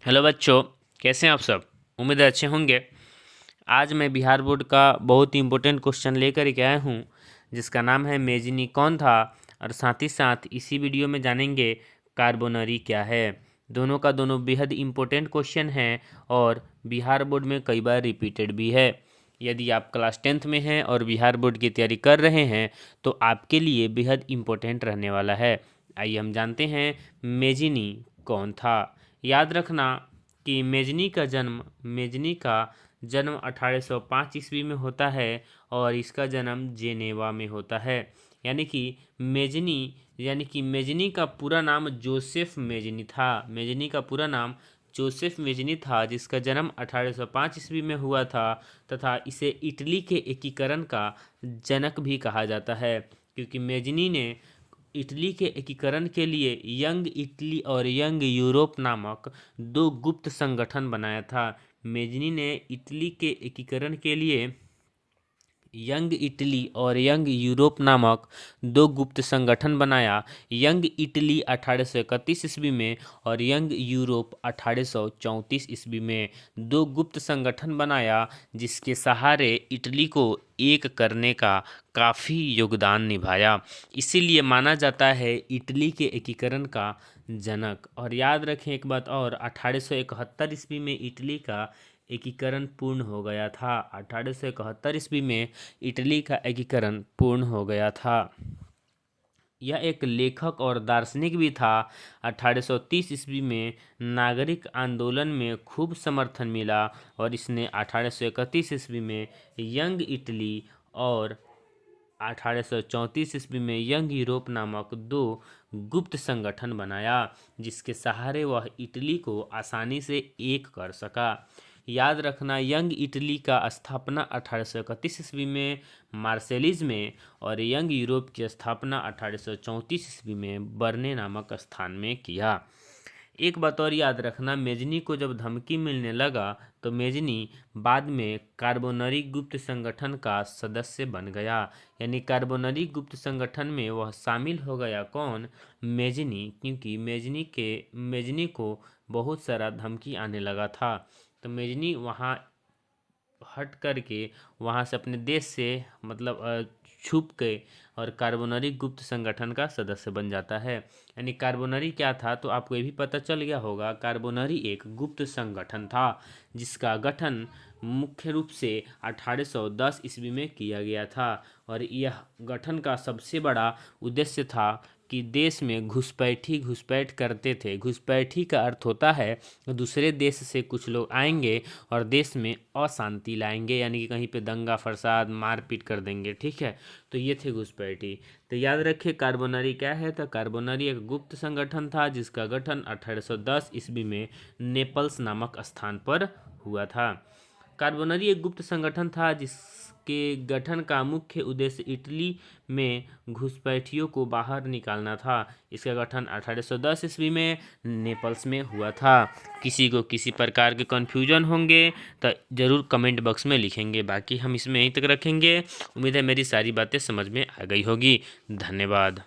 Hello बच्चों, कैसे हैं आप सब। उम्मीद है अच्छे होंगे। आज मैं बिहार बोर्ड का बहुत ही इम्पोर्टेंट क्वेश्चन लेकर के आया हूँ, जिसका नाम है मेजनी कौन था। और साथ ही साथ इसी वीडियो में जानेंगे कार्बोनरी क्या है। दोनों का दोनों बेहद इम्पोर्टेंट क्वेश्चन हैं और बिहार बोर्ड में कई बार रिपीटेड भी है। यदि आप क्लास 10th में हैं और बिहार बोर्ड की तैयारी कर रहे हैं तो आपके लिए बेहद इम्पोर्टेंट रहने वाला है। आइए हम जानते हैं मेजनी कौन था। याद रखना कि मेजनी का जन्म 1805 ईस्वी में होता है और इसका जन्म जेनेवा में होता है। यानी कि मेजनी मेजनी का पूरा नाम जोसेफ मेजनी था। मेजनी का पूरा नाम जोसेफ मेजनी था, जिसका जन्म 1805 ईस्वी में हुआ था तथा इसे इटली के एकीकरण का जनक भी कहा जाता है, क्योंकि मेजनी ने इटली के एकीकरण के लिए यंग इटली और यंग यूरोप नामक दो गुप्त संगठन बनाया था। मेजनी ने इटली के एकीकरण के लिए यंग इटली और यंग यूरोप नामक दो गुप्त संगठन बनाया। यंग इटली 1831 ईस्वी में और यंग यूरोप 1834 ईस्वी में दो गुप्त संगठन बनाया, जिसके सहारे इटली को एक करने का काफ़ी योगदान निभाया। इसीलिए माना जाता है इटली के एकीकरण का जनक। और याद रखें एक बात और, 1871 ईस्वी में इटली का एकीकरण पूर्ण हो गया था। 1871 ईस्वी में इटली का एकीकरण पूर्ण हो गया था। यह एक लेखक और दार्शनिक भी था। 1830 ईस्वी में नागरिक आंदोलन में खूब समर्थन मिला और इसने 1831 ईस्वी में यंग इटली और 1834 ईस्वी में यंग यूरोप नामक दो गुप्त संगठन बनाया, जिसके सहारे वह इटली को आसानी से एक कर सका। याद रखना, यंग इटली का स्थापना 1831 ईस्वी में मार्सेलिस में और यंग यूरोप की स्थापना 1834 ईस्वी में बर्ने नामक स्थान में किया। एक बात और याद रखना, मेजनी को जब धमकी मिलने लगा तो मेजनी बाद में कार्बोनरी गुप्त संगठन का सदस्य बन गया। यानी कार्बोनरी गुप्त संगठन में वह शामिल हो गया। कौन? मेजनी। क्योंकि मेजनी को बहुत सारा धमकी आने लगा था, तो मेजनी वहाँ हट करके वहाँ से अपने देश से छुप के और कार्बोनरी गुप्त संगठन का सदस्य बन जाता है। यानी कार्बोनरी क्या था तो आपको ये भी पता चल गया होगा। कार्बोनरी एक गुप्त संगठन था, जिसका गठन मुख्य रूप से 1810 ईस्वी में किया गया था। और यह गठन का सबसे बड़ा उद्देश्य था कि देश में घुसपैठ करते थे। घुसपैठी का अर्थ होता है दूसरे देश से कुछ लोग आएंगे और देश में अशांति लाएंगे, यानी कि कहीं पे दंगा फसाद मारपीट कर देंगे। ठीक है, तो ये थे घुसपैठी। तो याद रखिए कार्बोनरी क्या है। तो कार्बोनरी एक गुप्त संगठन था, जिसका गठन 1810 ईस्वी में नेपल्स नामक स्थान पर हुआ था। कार्बोनरी एक गुप्त संगठन था जिसके गठन का मुख्य उद्देश्य इटली में घुसपैठियों को बाहर निकालना था। इसका गठन 1810 ईस्वी में नेपल्स में हुआ था। किसी को किसी प्रकार के कन्फ्यूजन होंगे तो ज़रूर कमेंट बॉक्स में लिखेंगे। बाकी हम इसमें यहीं तक रखेंगे। उम्मीद है मेरी सारी बातें समझ में आ गई होगी। धन्यवाद।